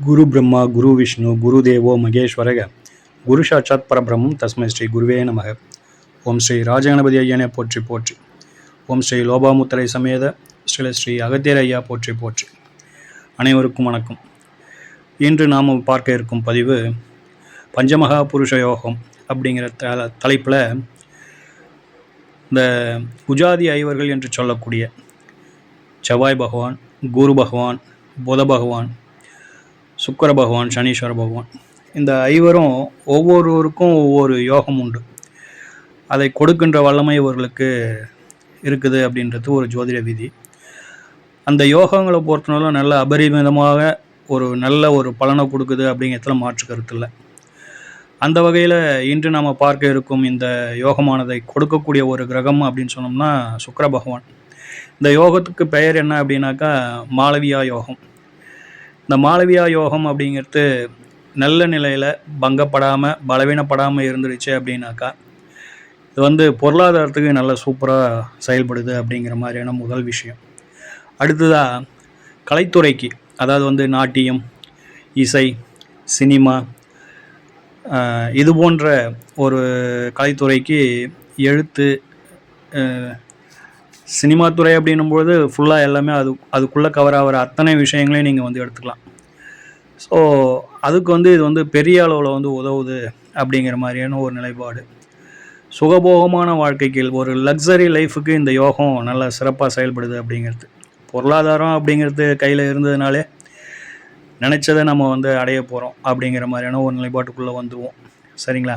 குரு பிரம்மா குரு விஷ்ணு குரு தேவோ மகேஸ்வரக குரு சாட்சாத் பரபிரம்மம் தஸ்மை ஸ்ரீ குருவே நமக. ஓம் ஸ்ரீ ராஜகணபதி ஐயனை போற்றி போற்றி. ஓம் ஸ்ரீ லோபாமுத்திரை சமேத ஸ்ரீ அகத்தியர் ஐயா போற்றி போற்றி. அனைவருக்கும் வணக்கம். இன்று நாம் பார்க்க இருக்கும் பதிவு பஞ்சமகா புருஷ யோகம் அப்படிங்கிற தலைப்பில் இந்த குஜாதி ஐவர்கள் என்று சொல்லக்கூடிய செவ்வாய் பகவான், குரு பகவான், புத பகவான், சுக்கிர பகவான், சனீஸ்வர பகவான், இந்த ஐவரும் ஒவ்வொருவருக்கும் ஒவ்வொரு யோகம் உண்டு. அதை கொடுக்கின்ற வல்லமை இவர்களுக்கு இருக்குது அப்படின்றது ஒரு ஜோதிட விதி. அந்த யோகங்களை பொறுத்தனாலும் நல்ல அபரிமிதமாக நல்ல ஒரு பலனை கொடுக்குது அப்படிங்கிறதுல மாற்று கருத்து இல்லை. அந்த வகையில் இன்று நாம் பார்க்க இருக்கும் இந்த யோகமானதை கொடுக்கக்கூடிய ஒரு கிரகம் அப்படின்னு சொன்னோம்னா சுக்கிர பகவான். இந்த யோகத்துக்கு பெயர் என்ன அப்படின்னாக்கா மாளவியா யோகம். இந்த மாளவியா யோகம் அப்படிங்கிறது நல்ல நிலையில் பங்கப்படாமல் பலவீனப்படாமல் இருந்துருச்சு அப்படின்னாக்கா இது பொருளாதாரத்துக்கு நல்ல சூப்பராக செயல்படுது அப்படிங்கிற மாதிரியான முதல் விஷயம். அடுத்ததாக கலைத்துறைக்கு, அதாவது நாட்டியம், இசை, சினிமா, இது போன்ற ஒரு கலைத்துறைக்கு, எழுத்து, சினிமா துறை அப்படின்னும்போது ஃபுல்லாக எல்லாமே அதுக்குள்ளே கவர் ஆகிற அத்தனை விஷயங்களையும் நீங்கள் எடுத்துக்கலாம். ஸோ அதுக்கு இது பெரிய அளவில் உதவுது அப்படிங்கிற மாதிரியான ஒரு நிலைப்பாடு. சுகபோகமான வாழ்க்கைக்கு, ஒரு லக்ஸரி லைஃபுக்கு இந்த யோகம் நல்லா சிறப்பாக செயல்படுது அப்படிங்கிறது. பொருளாதாரம் அப்படிங்கிறது கையில் இருந்ததுனாலே நினச்சதை நம்ம அடைய போகிறோம் அப்படிங்கிற மாதிரியான ஒரு நிலைப்பாட்டுக்குள்ளே வந்துடுவோம். சரிங்களா?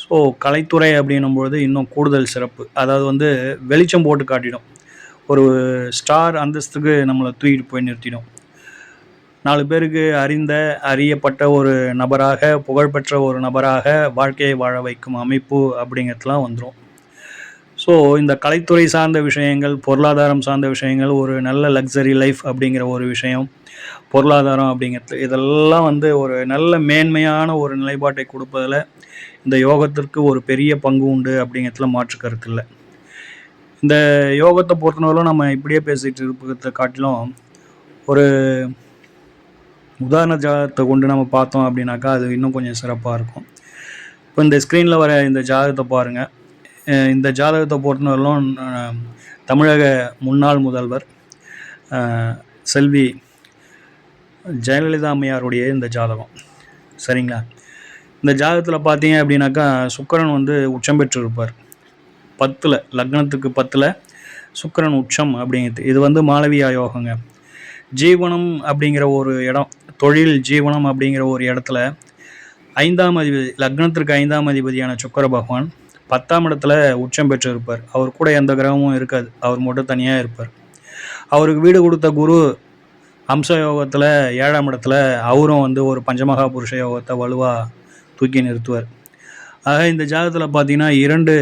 ஸோ கலைத்துறை அப்படின்னும்பொழுது இன்னும் கூடுதல் சிறப்பு. அதாவது வெளிச்சம் போட்டு காட்டிடும். ஒரு ஸ்டார் அந்தஸ்துக்கு நம்மளை தூக்கிட்டு போய் நிறுத்திடும். 4 பேருக்கு அறியப்பட்ட ஒரு நபராக, புகழ்பெற்ற ஒரு நபராக வாழ்க்கையை வாழ வைக்கும் அமைப்பு அப்படிங்கிறதுலாம் வந்துடும். ஸோ இந்த கலைத்துறை சார்ந்த விஷயங்கள், பொருளாதாரம் சார்ந்த விஷயங்கள், ஒரு நல்ல லக்ஸரி லைஃப் அப்படிங்கிற ஒரு விஷயம், பொருளாதாரம் அப்படிங்கிறது, இதெல்லாம் ஒரு நல்ல மேன்மையான ஒரு நிலைப்பாட்டை கொடுப்பதில் இந்த யோகத்திற்கு ஒரு பெரிய பங்கு உண்டு அப்படிங்கிறதுல மாற்று கருத்து இல்லை. இந்த யோகத்தை பொறுத்தவரைக்கும் நம்ம இப்படியே பேசிகிட்டு இருக்கிறத காட்டிலும் ஒரு உதாரண ஜாதகத்தை கொண்டு நம்ம பார்த்தோம் அப்படின்னாக்கா அது இன்னும் கொஞ்சம் சிறப்பாக இருக்கும். இப்போ இந்த ஸ்க்ரீனில் வர இந்த ஜாதகத்தை பாருங்கள். இந்த ஜாதகத்தை பொறுத்தவரையிலும் தமிழக முன்னாள் முதல்வர் செல்வி ஜெயலலிதா அம்மையாருடைய இந்த ஜாதகம். சரிங்களா? இந்த ஜாதகத்தில் பார்த்தீங்க அப்படின்னாக்கா சுக்கிரன் உச்சம் பெற்றிருப்பார். 10ல், லக்னத்துக்கு 10ல் சுக்கிரன் உச்சம் அப்படிங்கிறது. இது மாளவியா யோகங்க. ஜீவனம் அப்படிங்கிற ஒரு இடம், தொழில் ஜீவனம் அப்படிங்கிற ஒரு இடத்துல 5ஆம் அதிபதி, லக்னத்திற்கு 5ஆம் அதிபதியான சுக்கிர பகவான் 10ஆம் இடத்துல உச்சம் பெற்று இருப்பார். அவர் கூட எந்த கிரகமும் இருக்காது, அவர் மட்டும் தனியாக இருப்பார். அவருக்கு வீடு கொடுத்த குரு அம்ச யோகத்தில் 7ஆம் இடத்துல அவரும் ஒரு பஞ்சமகா புருஷ யோகத்தை வலுவாக தூக்கி நிறுத்துவார். ஆக இந்த ஜாதகத்தில் பார்த்தீங்கன்னா 2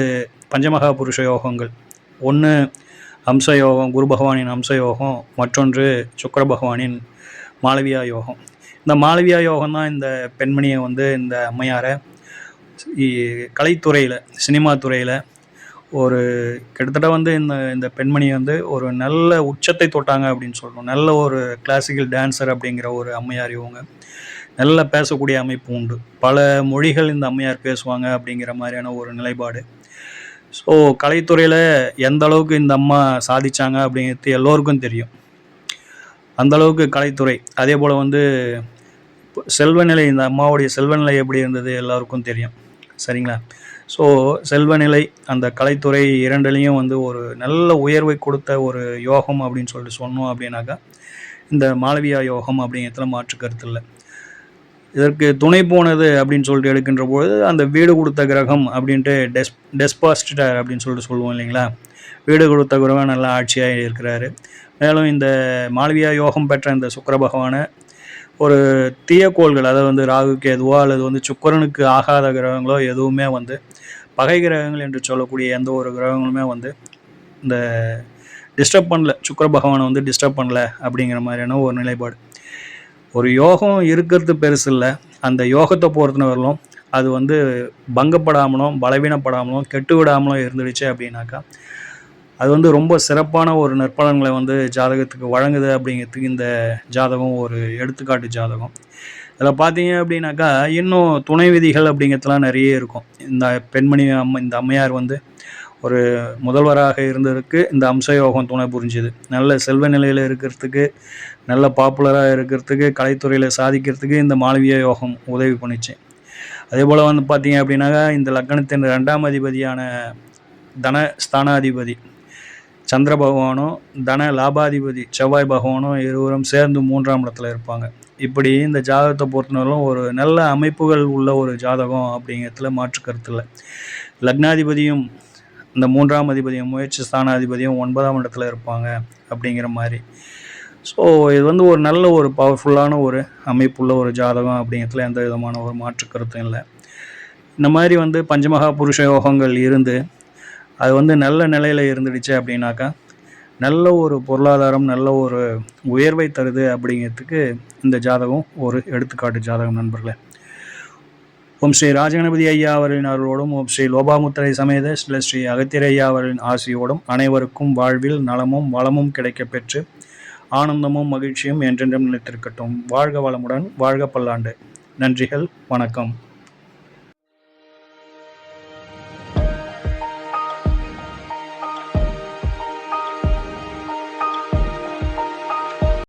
பஞ்சமகா புருஷ யோகங்கள். ஒன்று அம்ச யோகம், குரு பகவானின் அம்ச யோகம், மற்றொன்று சுக்கிர பகவானின் மாளவியா யோகம். இந்த மாளவியா யோகம் தான் இந்த பெண்மணியை இந்த அம்மையாரை கலைத்துறையில், சினிமா துறையில் ஒரு கிட்டத்தட்ட இந்த பெண்மணி ஒரு நல்ல உச்சத்தை தொட்டாங்க அப்படின்னு சொல்லணும். நல்ல ஒரு கிளாசிக்கல் டான்ஸர் அப்படிங்கிற ஒரு அம்மையார் இவங்க. நல்லா பேசக்கூடிய அமைப்பு உண்டு. பல மொழிகள் இந்த அம்மையார் பேசுவாங்க அப்படிங்கிற மாதிரியான ஒரு நிலைப்பாடு. ஸோ கலைத்துறையில் எந்த அளவுக்கு இந்த அம்மா சாதிச்சாங்க அப்படிங்கிறது எல்லோருக்கும் தெரியும். அந்தளவுக்கு கலைத்துறை. அதே போல் செல்வநிலை, இந்த அம்மாவுடைய செல்வநிலை எப்படி இருந்தது எல்லாருக்கும் தெரியும். சரிங்களா? ஸோ செல்வநிலை, அந்த கலைத்துறை இரண்டுலேயும் ஒரு நல்ல உயர்வை கொடுத்த ஒரு யோகம் அப்படின்னு சொல்லிட்டு சொன்னோம் அப்படின்னாக்கா இந்த மாளவியா யோகம் அப்படிங்கிறதுல மாற்று கருத்து இல்லை. இதற்கு துணை போனது அப்படின்னு சொல்லிட்டு எடுக்கின்ற பொழுது அந்த வீடு கொடுத்த கிரகம் அப்படின்ட்டு டெஸ்பாசிட்டர் அப்படின்னு சொல்லிட்டு சொல்லுவோம் இல்லைங்களா? வீடு கொடுத்த கிரகம் நல்லா ஆட்சியாக இருக்கிறாரு. மேலும் இந்த மாளவியா யோகம் பெற்ற இந்த சுக்கிர பகவானை ஒரு தீயக்கோள்கள், அதாவது ராகு கேதுவோ அல்லது சுக்கிரனுக்கு ஆகாத கிரகங்களோ எதுவுமே பகை கிரகங்கள் என்று சொல்லக்கூடிய எந்த ஒரு கிரகங்களுமே இந்த டிஸ்டர்ப் பண்ணல, சுக்கிர பகவானை டிஸ்டர்ப் பண்ணல அப்படிங்கிற மாதிரியான ஒரு நிலைப்பாடு. ஒரு யோகம் இருக்கிறது பெருசு இல்லை. அந்த யோகத்தை பொறுத்தவரையிலும் அது பங்கப்படாமலும் பலவீனப்படாமலும் கெட்டு விடாமலும் இருந்துடுச்சு அப்படின்னாக்கா அது வந்து ரொம்ப சிறப்பான ஒரு நற்பலன்களை வந்து ஜாதகத்துக்கு வழங்குது அப்படிங்கிறதுக்கு இந்த ஜாதகம் ஒரு எடுத்துக்காட்டு ஜாதகம். இதில் பார்த்தீங்க அப்படின்னாக்கா, இன்னும் துணை விதிகள் அப்படிங்கிறதுலாம் நிறைய இருக்கும். இந்த பெண்மணி இந்த அம்மையார் வந்து ஒரு முதல்வராக இருந்ததுக்கு இந்த அம்சயோகம் துணை புரிஞ்சுது. நல்ல செல்வ நிலையில் இருக்கிறதுக்கு, நல்ல பாப்புலராக இருக்கிறதுக்கு, கலைத்துறையில் சாதிக்கிறதுக்கு இந்த மாளவிய யோகம் உதவி பண்ணிச்சு. அதே போல் வந்து பார்த்தீங்க அப்படின்னாக்கா, இந்த லக்னத்தின் 2ஆம் அதிபதியான தன ஸ்தானாதிபதி சந்திர பகவானும், தன லாபாதிபதி செவ்வாய் பகவானும் இருவரும் சேர்ந்து 3ஆம் இடத்துல இருப்பாங்க. இப்படி இந்த ஜாதகத்தை பொறுத்தவரையிலும் ஒரு நல்ல அமைப்புகள் உள்ள ஒரு ஜாதகம் அப்படிங்கிறதுல மாற்று கருத்து இல்லை. லக்னாதிபதியும் இந்த 3ஆம் அதிபதியும் முயற்சி ஸ்தானாதிபதியும் 9ஆம் இடத்துல இருப்பாங்க அப்படிங்கிற மாதிரி. ஸோ இது வந்து ஒரு நல்ல ஒரு பவர்ஃபுல்லான ஒரு அமைப்புள்ள ஒரு ஜாதகம் அப்படிங்கிறதுல எந்த விதமான ஒரு மாற்று கருத்தும் இல்லை. இந்த மாதிரி வந்து பஞ்சமகா புருஷ யோகங்கள் இருந்து அது வந்து நல்ல நிலையில் இருந்துடுச்சு அப்படின்னாக்கா, நல்ல ஒரு பொருளாதாரம், நல்ல ஒரு உயர்வை தருது அப்படிங்கிறதுக்கு இந்த ஜாதகம் ஒரு எடுத்துக்காட்டு ஜாதகம் நண்பர்களே. ஓம் ஸ்ரீ ராஜகணபதி ஐயா அவர்களின் அருளோடும், ஓம் ஸ்ரீ லோபாமுத்திரை சமேத ஸ்ரீ அகத்தியர் ஐயா அவர்களின் ஆசியோடும் அனைவருக்கும் வாழ்வில் நலமும் வளமும் கிடைக்க பெற்று ஆனந்தமும் மகிழ்ச்சியும் என்றென்றும் நிலைத்திருக்கட்டும். வாழ்க வளமுடன், வாழ்க பல்லாண்டு. நன்றிகள், வணக்கம்.